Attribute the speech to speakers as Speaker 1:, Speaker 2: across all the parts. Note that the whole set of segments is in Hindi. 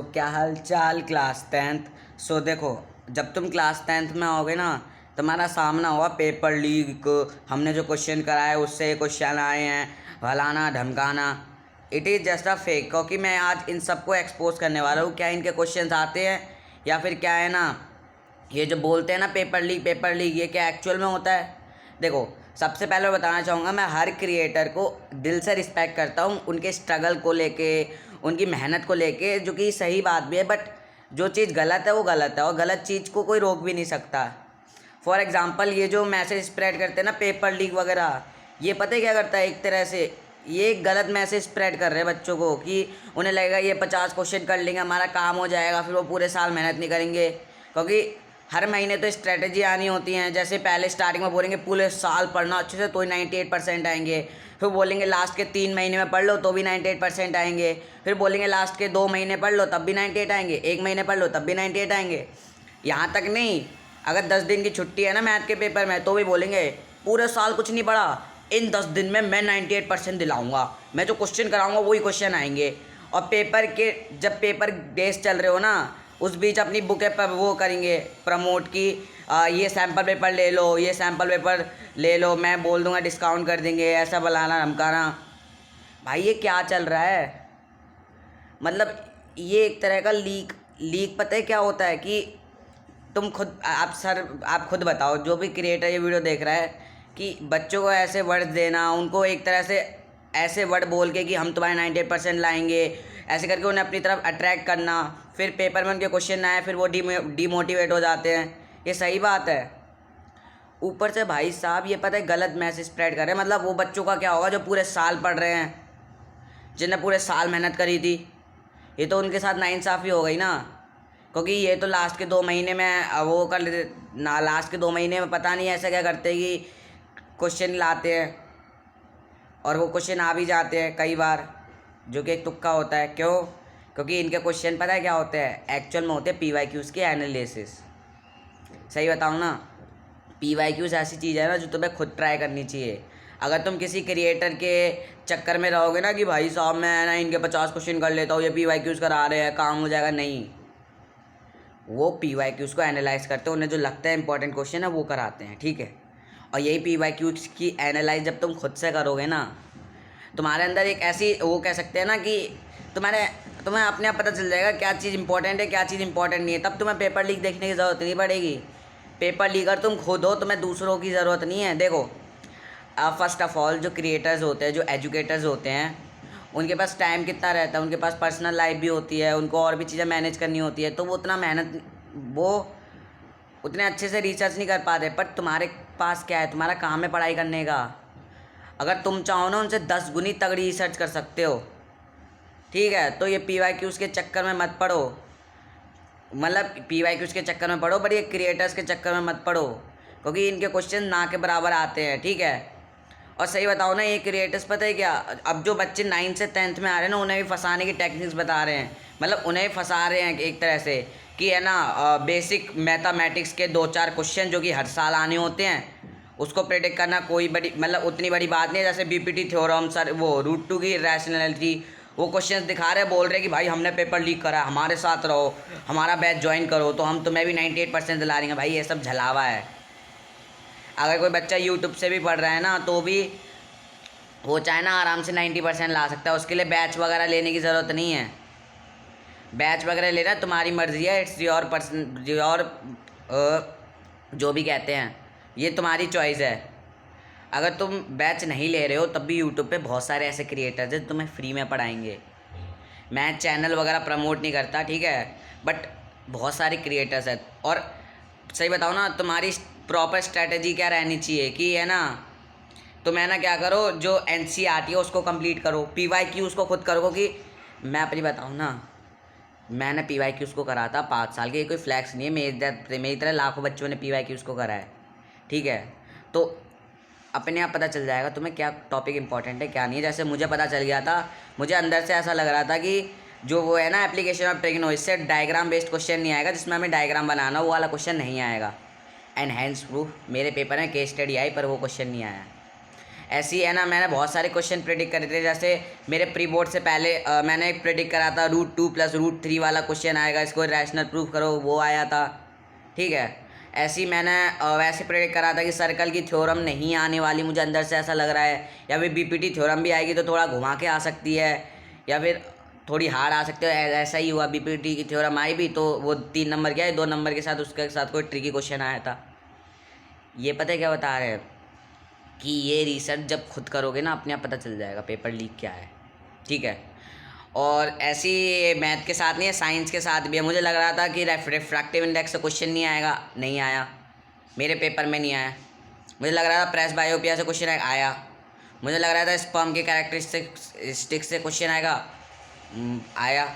Speaker 1: क्या हाल चाल क्लास टेंथ। देखो, जब तुम क्लास टेंथ में आओगे ना, तुम्हारा सामना होगा पेपर लीक। हमने जो क्वेश्चन कराए उससे क्वेश्चन आए हैं, फलाना ढमकाना। It is just a fake, क्योंकि मैं आज इन सबको एक्सपोज करने वाला हूँ। क्या इनके क्वेश्चंस आते हैं या फिर क्या है ना, ये जो बोलते हैं ना पेपर लीक, ये क्या एक्चुअल में होता है। देखो, सबसे पहले बताना चाहूँगा, मैं हर क्रिएटर को दिल से रिस्पेक्ट करता हूँ, उनके स्ट्रगल को लेके, उनकी मेहनत को लेके, जो कि सही बात भी है। बट जो चीज़ गलत है वो गलत है, और गलत चीज़ को कोई रोक भी नहीं सकता। फॉर एग्ज़ाम्पल, ये जो मैसेज स्प्रेड करते हैं ना पेपर लीक वगैरह, ये पता है क्या करता है? एक तरह से ये एक गलत मैसेज स्प्रेड कर रहे हैं बच्चों को, कि उन्हें लगेगा ये 50 क्वेश्चन कर लेंगे, हमारा काम हो जाएगा, फिर वो पूरे साल मेहनत नहीं करेंगे। क्योंकि हर महीने तो स्ट्रेटजी आनी होती हैं। जैसे पहले स्टार्टिंग में बोलेंगे पूरे साल पढ़ना अच्छे से तो ही 98% आएंगे, फिर बोलेंगे लास्ट के 3 महीने में पढ़ लो तो भी 98% आएंगे, फिर बोलेंगे लास्ट के 2 महीने पढ़ लो तब भी 98 आएंगे, 1 महीने पढ़ लो तब भी 98 आएंगे। यहाँ तक नहीं, अगर 10 दिन की छुट्टी है ना मैथ के पेपर में, तो भी बोलेंगे पूरे साल कुछ नहीं पढ़ा, इन 10 दिन में मैं 98% दिलाऊंगा, मैं जो क्वेश्चन कराऊंगा वही क्वेश्चन आएंगे। और पेपर के जब पेपर डेज चल रहे हो ना, उस बीच अपनी बुकें पर वो करेंगे प्रमोट की, ये सैम्पल पेपर ले लो, ये सैम्पल पेपर ले लो, मैं बोल दूंगा डिस्काउंट कर देंगे, ऐसा बलाना धमकाना। भाई ये क्या चल रहा है? मतलब ये एक तरह का लीक पता है क्या होता है? कि तुम खुद आप खुद बताओ, जो भी क्रिएटर ये वीडियो देख रहा है, कि बच्चों को ऐसे वर्ड्स देना, उनको एक तरह से ऐसे वर्ड बोल के कि हम तुम्हारे 98% लाएंगे, ऐसे करके उन्हें अपनी तरफ अट्रैक्ट करना, फिर पेपर में उनके क्वेश्चन आए, फिर वो डीमोटिवेट हो जाते हैं। ये सही बात है? ऊपर से भाई साहब ये पता है गलत मैसेज स्प्रेड कर रहे हैं। मतलब वो बच्चों का क्या होगा जो पूरे साल पढ़ रहे हैं, जिन्हें पूरे साल मेहनत करी थी। ये तो उनके साथ नाइंसाफ़ी हो गई ना, क्योंकि ये तो लास्ट के 2 महीने में वो कर लेते ना, लास्ट के 2 महीने में पता नहीं ऐसा क्या करते कि क्वेश्चन लाते हैं, और वो क्वेश्चन आ भी जाते हैं कई बार, जो कि एक तुक्का होता है। क्यों? क्योंकि इनके क्वेश्चन पता है क्या होते हैं? एक्चुअल में होते हैं PYQs के एनालिसिस। सही बताऊँ ना, PYQs ऐसी चीज़ है ना जो तुम्हें खुद ट्राई करनी चाहिए। अगर तुम किसी क्रिएटर के चक्कर में रहोगे ना कि भाई साहब मैं ना इनके 50 क्वेश्चन कर लेता हूँ, ये PYQs करा रहे हैं, काम हो जाएगा, नहीं। वो PYQs को एनालाइज करते हैं, उन्हें जो लगता है इंपॉर्टेंट क्वेश्चन है वो कराते हैं, ठीक है। और यही PYQs की एनालाइज जब तुम खुद से करोगे ना, तुम्हारे अंदर एक ऐसी वो कह सकते हैं ना कि तुम्हें अपने आप पता चल जाएगा क्या चीज़ इंपॉर्टेंट है, क्या चीज़ इंपॉर्टेंट नहीं है। तब तुम्हें पेपर लीक देखने की ज़रूरत नहीं पड़ेगी। पेपर लीकर तुम खुद हो, तुम्हें दूसरों की ज़रूरत नहीं है। देखो, फर्स्ट ऑफ ऑल जो क्रिएटर्स होते हैं, जो एजुकेटर्स होते हैं, उनके पास टाइम कितना रहता है? उनके पास पर्सनल लाइफ भी होती है, उनको और भी चीज़ें मैनेज करनी होती है, तो वो उतने अच्छे से रिसर्च नहीं कर पाते। पर तुम्हारे पास क्या है? तुम्हारा काम है पढ़ाई करने का। अगर तुम चाहो ना, उनसे 10 गुनी तगड़ी रिसर्च कर सकते हो, ठीक है। तो ये PYQs के चक्कर में मत पड़ो, मतलब PYQs के चक्कर में पढ़ो, बट ये क्रिएटर्स के चक्कर में मत पढ़ो, क्योंकि इनके क्वेश्चन ना के बराबर आते हैं, ठीक है। और सही बताओ ना, ये क्रिएटर्स पता है क्या, अब जो बच्चे 9 से 10th में आ रहे हैं ना, उन्हें भी फंसाने की टेक्निक्स बता रहे हैं। मतलब उन्हें फंसा रहे हैं एक तरह से, कि है ना बेसिक मैथमेटिक्स के 2-4 क्वेश्चन जो कि हर साल आने होते हैं, उसको प्रेडिक्ट करना कोई बड़ी मतलब उतनी बड़ी बात नहीं है। जैसे BPT थ्योरम, सर वो √2 की रैशनैलिटी, वो क्वेश्चन दिखा रहे हैं, बोल रहे हैं कि भाई हमने पेपर लीक करा, हमारे साथ रहो, हमारा बैच ज्वाइन करो तो हम तुम्हें भी 98% दिला देंगे। भाई ये सब झलावा है। अगर कोई बच्चा यूट्यूब से भी पढ़ रहा है ना, तो भी वो चाहे ना आराम से 90% ला सकता है। उसके लिए बैच वगैरह लेने की ज़रूरत नहीं है। बैच वगैरह लेना तुम्हारी मर्ज़ी है, इट्स योर पर्सन, योर जो भी कहते हैं, ये तुम्हारी चॉइस है। अगर तुम बैच नहीं ले रहे हो, तब भी यूट्यूब पे बहुत सारे ऐसे क्रिएटर्स हैं जो तुम्हें फ्री में पढ़ाएंगे। मैं चैनल वगैरह प्रमोट नहीं करता, ठीक है, बट बहुत सारे क्रिएटर्स हैं। और सही बताओ ना, तुम्हारी प्रॉपर स्ट्रैटेजी क्या रहनी चाहिए कि है ना, तुम है ना क्या करो, जो NCERT है उसको कंप्लीट करो, PYQs को खुद करो। कि मैं अपनी बताऊँ ना, मैंने PYQs को करा था 5 साल के, कोई फ्लैक्स नहीं है, मेरी तरह लाखों बच्चों ने PYQs को करा है, ठीक है। तो अपने आप पता चल जाएगा तुम्हें क्या टॉपिक इंपॉर्टेंट है, क्या नहीं है। जैसे मुझे पता चल गया था, मुझे अंदर से ऐसा लग रहा था कि जो वो है ना एप्लीकेशन ऑफ ट्रिग्नोमेट्री, इससे डायग्राम बेस्ड क्वेश्चन नहीं आएगा, जिसमें हमें डायग्राम बनाना, वो वाला क्वेश्चन नहीं आएगा। एंड हैंड्स प्रूफ मेरे पेपर में केस स्टडी आई, पर वो क्वेश्चन नहीं आया। ऐसे ही है ना, मैंने बहुत सारे क्वेश्चन प्रेडिक्ट करे थे। जैसे मेरे प्री बोर्ड से पहले मैंने एक प्रेडिक्ट करा था √2+√3 वाला क्वेश्चन आएगा, इसको रैशनल प्रूफ करो, वो आया था। ठीक है, ऐसे ही मैंने वैसे प्रेडिक्ट करा था कि सर्कल की थ्योरम नहीं आने वाली, मुझे अंदर से ऐसा लग रहा है। या फिर बीपीटी थ्योरम भी आएगी तो थोड़ा घुमा के आ सकती है, या फिर थोड़ी हार्ड आ सकती है। ऐसा ही हुआ, बीपीटी की थ्योरम आई भी तो वो 3 नंबर के आए, 2 नंबर के साथ उसके साथ कोई ट्रिकी क्वेश्चन आया था। ये पता है क्या बता रहे हैं कि ये रिसर्च जब खुद करोगे ना, अपने आप पता चल जाएगा पेपर लीक क्या है। ठीक है, और ऐसी मैथ के साथ नहीं है, साइंस के साथ भी है। मुझे लग रहा था कि रिफ्रैक्टिव इंडेक्स से क्वेश्चन नहीं आएगा, नहीं आया, मेरे पेपर में नहीं आया। मुझे लग रहा था प्रेस बायोपिया से क्वेश्चन आया। मुझे लग रहा था स्पर्म के कैरेक्टरिस्टिक से क्वेश्चन आएगा, आया।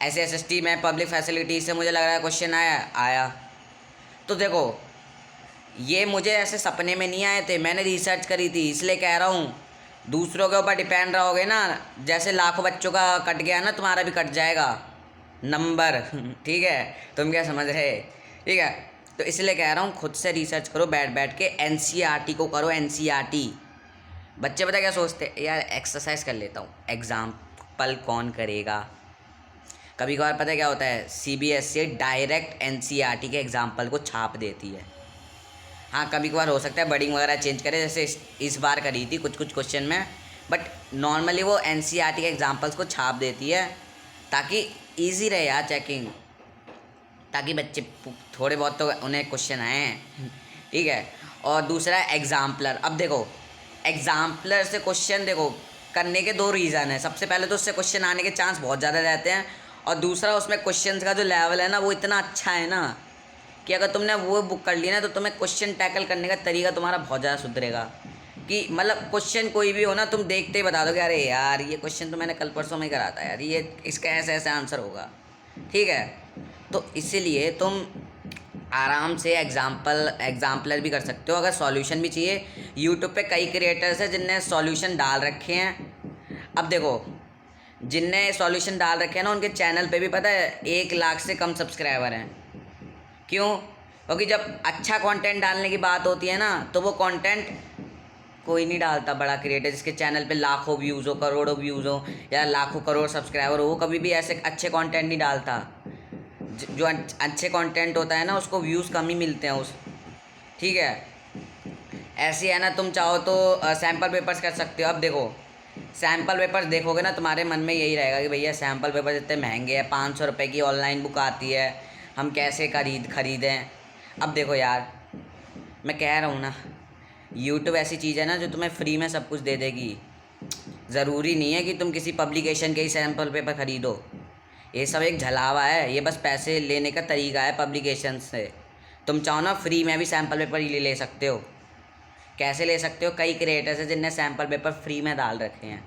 Speaker 1: SST में पब्लिक फैसिलिटी से मुझे लग रहा है क्वेश्चन आया। तो देखो, ये मुझे ऐसे सपने में नहीं आए थे, मैंने रिसर्च करी थी, इसलिए कह रहा हूँ। दूसरों के ऊपर डिपेंड रहोगे ना, जैसे लाखों बच्चों का कट गया ना, तुम्हारा भी कट जाएगा नंबर। ठीक है, तुम क्या समझ रहे? ठीक है, तो इसलिए कह रहा हूँ खुद से रिसर्च करो, बैठ बैठ के NCERT को करो, NCERT। बच्चे पता क्या सोचते, यार एक्सरसाइज कर लेता हूँ, एग्जाम्पल कौन करेगा। कभी कभार पता क्या होता है, CBSE डायरेक्ट NCERT के एग्जाम्पल को छाप देती है। हाँ, कभी कभार हो सकता है बडिंग वगैरह चेंज करे, जैसे इस बार करी थी कुछ कुछ क्वेश्चन में, बट नॉर्मली वो NCERT के एग्जाम्पल्स को छाप देती है ताकि ईजी रहे यार चेकिंग, ताकि बच्चे थोड़े बहुत तो उन्हें क्वेश्चन आए हैं। ठीक है, और दूसरा एग्जाम्पलर। अब देखो, एग्जाम्पलर से क्वेश्चन देखो करने के 2 रीज़न है। सबसे पहले तो उससे क्वेश्चन आने के चांस बहुत ज़्यादा रहते हैं, और दूसरा उसमें क्वेश्चंस का जो लेवल है ना, वो इतना अच्छा है ना कि अगर तुमने वो बुक कर ली ना, तो तुम्हें क्वेश्चन टैकल करने का तरीका तुम्हारा बहुत ज़्यादा सुधरेगा। कि मतलब क्वेश्चन कोई भी हो ना, तुम देखते ही बता दो कि अरे यार ये क्वेश्चन तो मैंने कल परसों में ही करा था यार, ये इसका ऐसे ऐसे आंसर होगा। ठीक है, तो इसीलिए तुम आराम से एग्जाम्पलर भी कर सकते हो। अगर सॉल्यूशन भी चाहिए, यूट्यूब पे कई क्रिएटर्स हैं जिनने सॉल्यूशन डाल रखे हैं। अब देखो, जिनने सॉल्यूशन डाल रखे हैं ना, उनके चैनल पे भी पता है 1 लाख से कम सब्सक्राइबर हैं। क्यों? क्योंकि जब अच्छा कंटेंट डालने की बात होती है ना, तो वो कंटेंट कोई नहीं डालता। बड़ा क्रिएटर जिसके चैनल पे लाखों व्यूज़ हो, करोड़ों व्यूज़ हो, या लाखों करोड़ सब्सक्राइबर हो, वो कभी भी ऐसे अच्छे कंटेंट नहीं डालता। जो अच्छे कंटेंट होता है ना, उसको व्यूज़ कम ही मिलते हैं उस। ठीक है, ऐसे है ना, तुम चाहो तो सैम्पल पेपर्स कर सकते हो। अब देखो, सैम्पल पेपर्स देखोगे ना, तुम्हारे मन में यही रहेगा कि भैया सैम्पल पेपर इतने महंगे हैं, 500 रुपये की ऑनलाइन बुक आती है, हम कैसे खरीदें। अब देखो यार, मैं कह रहा हूँ ना, यूट्यूब ऐसी चीज़ है ना जो तुम्हें फ्री में सब कुछ दे देगी। ज़रूरी नहीं है कि तुम किसी पब्लिकेशन के ही सैम्पल पेपर ख़रीदो, ये सब एक झलावा है, ये बस पैसे लेने का तरीका है पब्लिकेशन से। तुम चाहो ना फ्री में भी सैम्पल पेपर ही ले सकते हो। कैसे ले सकते हो? कई क्रिएटर्स हैं जिनने सैम्पल पेपर फ्री में डाल रखे हैं।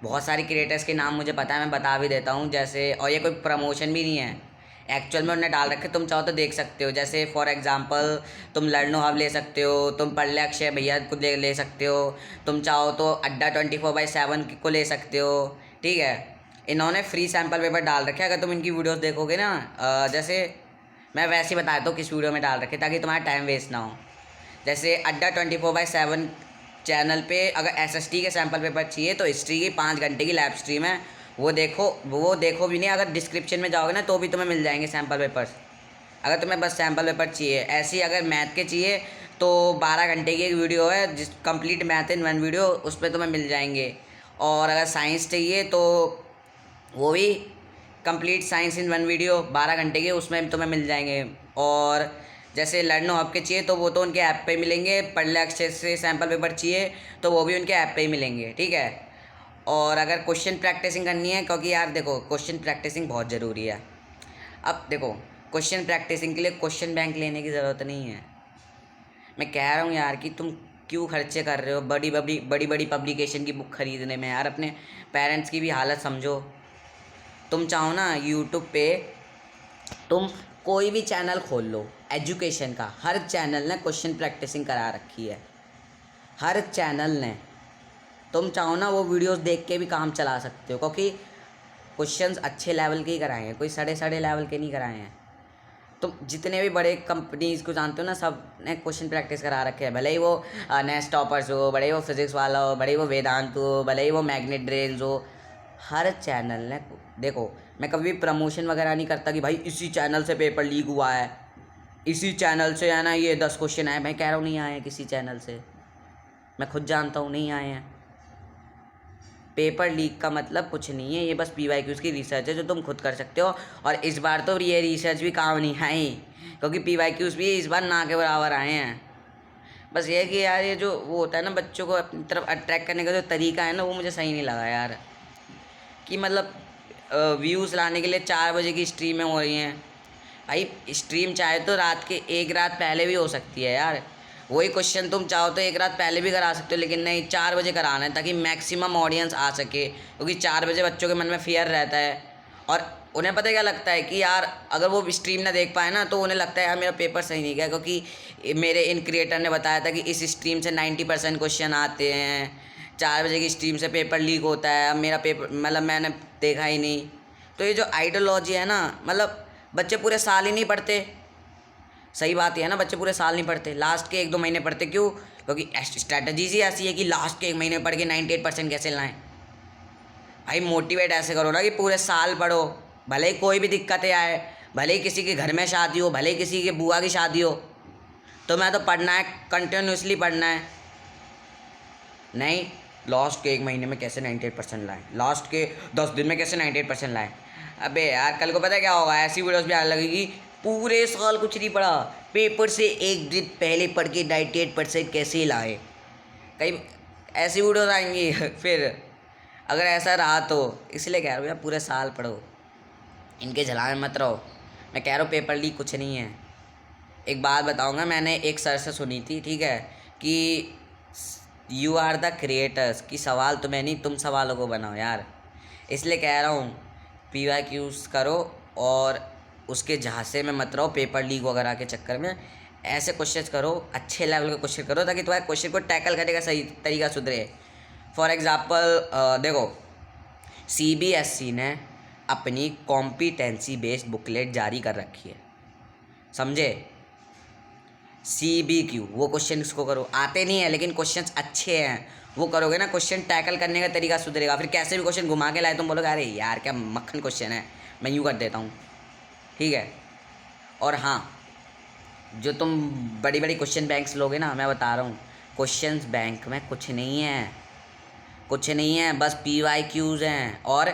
Speaker 1: बहुत सारे क्रिएटर्स के नाम मुझे पता है, मैं बता भी देता हूँ। जैसे, और ये कोई प्रमोशन भी नहीं है, एक्चुअल में उन्होंने डाल रखे, तुम चाहो तो देख सकते हो। जैसे फॉर एग्जांपल, तुम लर्नो हब ले सकते हो, तुम पढ़ले अक्षय भैया को ले सकते हो, तुम चाहो तो अड्डा 24/7 को ले सकते हो। ठीक है, इन्होंने फ्री सैम्पल पेपर डाल रखे। अगर तुम इनकी वीडियोस देखोगे ना, जैसे मैं वैसे ही बताता हूँ किस वीडियो में डाल रखे, ताकि तुम्हारा टाइम वेस्ट ना हो। जैसे अड्डा 24/7 चैनल पे अगर SST के सैम्पल पेपर चाहिए तो हिस्ट्री की 5 घंटे की लैब स्ट्रीम है, वो देखो भी नहीं, अगर डिस्क्रिप्शन में जाओगे ना तो भी तुम्हें मिल जाएंगे सैम्पल पेपर्स, अगर तुम्हें बस सैम्पल पेपर चाहिए। ऐसे ही अगर मैथ के चाहिए तो 12 घंटे की एक वीडियो है, जिस कंप्लीट मैथ इन 1 वीडियो, उस पर तुम्हें मिल जाएंगे। और अगर साइंस चाहिए तो वो भी कंप्लीट साइंस इन 1 वीडियो 12 घंटे की, उसमें तुम्हें मिल जाएंगे। और जैसे लर्नो हब के चाहिए तो वो तो उनके ऐप पे ही मिलेंगे। पढ़ले अक्षय से सैम्पल पेपर चाहिए तो वो भी उनके ऐप पे ही मिलेंगे। ठीक है, और अगर क्वेश्चन प्रैक्टिसिंग करनी है, क्योंकि यार देखो क्वेश्चन प्रैक्टिसिंग बहुत ज़रूरी है। अब देखो, क्वेश्चन प्रैक्टिसिंग के लिए क्वेश्चन बैंक लेने की ज़रूरत नहीं है। मैं कह रहा हूँ यार कि तुम क्यों खर्चे कर रहे हो बड़ी पब्लिकेशन की बुक खरीदने में। यार अपने पेरेंट्स की भी हालत समझो। तुम चाहो ना, यूट्यूब पे तुम कोई भी चैनल खोल लो एजुकेशन का, हर चैनल ने क्वेश्चन प्रैक्टिसिंग करा रखी है, हर चैनल ने। तुम चाहो ना वो वीडियोस देख के भी काम चला सकते हो, क्योंकि क्वेश्चंस अच्छे लेवल के ही कराए हैं, कोई सड़े लेवल के नहीं कराए हैं। तो जितने भी बड़े कंपनीज को जानते हो ना, सब ने क्वेश्चन प्रैक्टिस करा रखे हैं, भले ही वो नेस्ट टॉपर्स हो, भले ही वो फिजिक्स वाला हो, भले ही वो वेदांत हो, भले ही वो मैग्नेट ड्रेल्स हो, हर चैनल ने। देखो मैं कभी भी प्रमोशन वगैरह नहीं करता कि भाई इसी चैनल से पेपर लीक हुआ है, इसी चैनल से है ना ये 10 क्वेश्चन आए। मैं कह रहा हूँ नहीं आए हैं किसी चैनल से, मैं खुद जानता हूँ नहीं आए हैं। पेपर लीक का मतलब कुछ नहीं है, ये बस PYQs की रिसर्च है जो तुम खुद कर सकते हो। और इस बार तो ये रिसर्च भी काम नहीं आई, क्योंकि PYQs भी इस बार ना के बराबर आए हैं। बस ये है कि यार ये जो वो होता है ना बच्चों को अपनी तरफ अट्रैक्ट करने का जो तरीका है ना, वो मुझे सही नहीं लगा यार। कि मतलब व्यूज़ लाने के लिए 4 बजे की स्ट्रीमें हो रही हैं। भाई स्ट्रीम चाहे तो रात के 1 रात पहले भी हो सकती है यार। वही क्वेश्चन तुम चाहो तो 1 रात पहले भी करा सकते हो, लेकिन नहीं 4 बजे कराना है ताकि मैक्सिमम ऑडियंस आ सके, क्योंकि 4 बजे बच्चों के मन में फियर रहता है। और उन्हें पता है क्या लगता है कि यार अगर वो स्ट्रीम ना देख पाए ना तो उन्हें लगता है यार मेरा पेपर सही नहीं गया, क्योंकि मेरे इन क्रिएटर ने बताया था कि इस स्ट्रीम से 90% क्वेश्चन आते हैं, 4 बजे की स्ट्रीम से पेपर लीक होता है, अब मेरा पेपर मतलब मैंने देखा ही नहीं। तो ये जो आइडियोलॉजी है ना, मतलब बच्चे पूरे साल ही नहीं पढ़ते। सही बात है ना, बच्चे पूरे साल नहीं पढ़ते, लास्ट के 1-2 महीने पढ़ते। क्यों? क्योंकि स्ट्रैटेजीज ही ऐसी है कि लास्ट के 1 महीने पढ़ के 98% कैसे लाएं। भाई मोटिवेट ऐसे करो ना कि पूरे साल पढ़ो, भले ही कोई भी दिक्कतें आए, भले ही किसी के घर में शादी हो, भले ही किसी के बुआ की शादी हो, तो मैं तो पढ़ना है, कंटिन्यूसली पढ़ना है। नहीं लास्ट के 1 महीने में कैसे 98% लाएं, लास्ट के 10 दिन में कैसे 98% लाएं। अबे यार कल को पता है क्या होगा, ऐसी वीडियोस भी आने लगेगी पूरे साल कुछ नहीं पढ़ा, पेपर से 1 दिन पहले पढ़ के 98% कैसे लाए। कई ऐसी वीडियोस आएंगी फिर अगर ऐसा रहा तो। इसलिए कह रहा हूँ यार पूरे साल पढ़ो, इनके झलाने मत रहो। मैं कह रहा हूँ पेपर लीक कुछ नहीं है। एक बात बताऊँगा, मैंने एक सर से सुनी थी, ठीक है, कि यू आर द क्रिएटर्स, की सवाल तुम्हें नहीं, तुम सवालों को बनाओ यार। इसलिए कह रहा हूँ PYQs करो और उसके झांसे में मत रहो, पेपर लीक वगैरह के चक्कर में। ऐसे क्वेश्चन करो, अच्छे लेवल के क्वेश्चन करो, ताकि तुम्हारे क्वेश्चन को टैकल करने का सही तरीका सुधरे। फॉर एग्ज़ाम्पल देखो CBSE ने अपनी कॉम्पिटेंसी बेस्ड बुकलेट जारी कर रखी है, समझे। CBQ वो क्वेश्चन इसको करो, आते नहीं है लेकिन क्वेश्चंस अच्छे हैं, वो करोगे ना, क्वेश्चन टैकल करने का तरीका सुधरेगा। फिर कैसे भी क्वेश्चन घुमा के लाए तुम बोलोगे अरे यार क्या मक्खन क्वेश्चन है, मैं यूँ कर देता हूँ, ठीक है। और हाँ, जो तुम बड़ी बड़ी क्वेश्चन बैंक्स लोगे ना, मैं बता रहा हूँ क्वेश्चंस बैंक में कुछ नहीं है, कुछ नहीं है, बस PYQs हैं और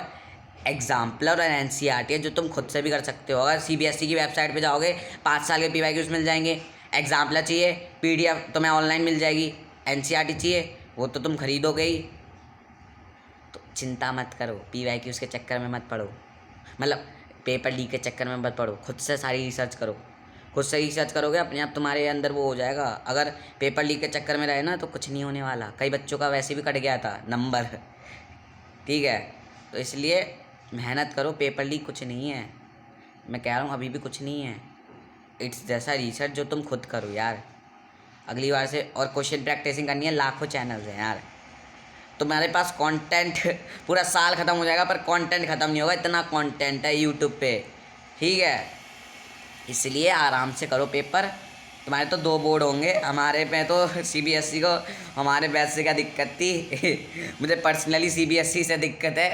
Speaker 1: एग्जाम्पलर और NCERT है, जो तुम खुद से भी कर सकते हो। अगर CBSE की वेबसाइट पे जाओगे 5 साल के PYQs मिल जाएंगे। एग्जाम्पलर चाहिए, PDF तुम्हें ऑनलाइन मिल जाएगी। NCERT चाहिए, वो तो तुम खरीदोगे ही। तो चिंता मत करो, PYQs के चक्कर में मत पड़ो, मतलब पेपर लीक के चक्कर में मत पड़ो, खुद से सारी रिसर्च करो। खुद से रिसर्च करोगे अपने आप तुम्हारे अंदर वो हो जाएगा। अगर पेपर लीक के चक्कर में रहे ना तो कुछ नहीं होने वाला। कई बच्चों का वैसे भी कट गया था नंबर, ठीक है। तो इसलिए मेहनत करो, पेपर लीक कुछ नहीं है, मैं कह रहा हूँ अभी भी कुछ नहीं है। इट्स जैसा रिसर्च जो तुम खुद करो यार अगली बार से। और क्वेश्चन प्रैक्टिसिंग करनी है, लाखों चैनल्स हैं यार, तुम्हारे पास कंटेंट पूरा साल ख़त्म हो जाएगा पर कंटेंट ख़त्म नहीं होगा, इतना कंटेंट है यूट्यूब पे, ठीक है। इसलिए आराम से करो पेपर। तुम्हारे तो 2 बोर्ड होंगे, हमारे पे तो CBSE को, हमारे बैच से क्या दिक्कत थी मुझे पर्सनली CBSE से दिक्कत है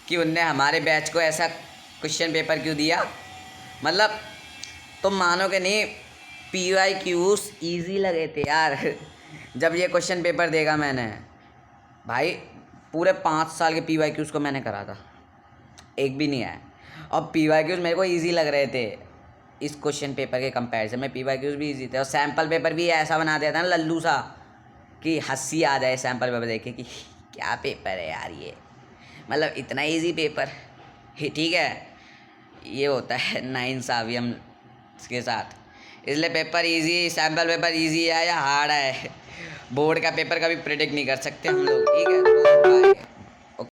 Speaker 1: कि उनने हमारे बैच को ऐसा क्वेश्चन पेपर क्यों दिया। मतलब तुम मानोगे नहीं, PYQs ईजी लगे थे यार जब ये क्वेश्चन पेपर देगा मैंने, भाई पूरे 5 साल के PYQs को मैंने करा था, एक भी नहीं आया। और PYQs मेरे को ईजी लग रहे थे इस क्वेश्चन पेपर के कंपैरिजन में। PYQs भी इजी थे और सैम्पल पेपर भी ऐसा बना दिया था ना लल्लू सा कि हंसी आ जाए सैम्पल पेपर देख के कि क्या पेपर है यार ये, मतलब इतना इजी पेपर, ठीक है। ये होता है नाइंसाफ़ी हम के साथ। इसलिए paper easy, sample paper easy है या हार्ड है, बोर्ड का पेपर कभी प्रेडिक्ट नहीं कर सकते हम लोग, ठीक है। तो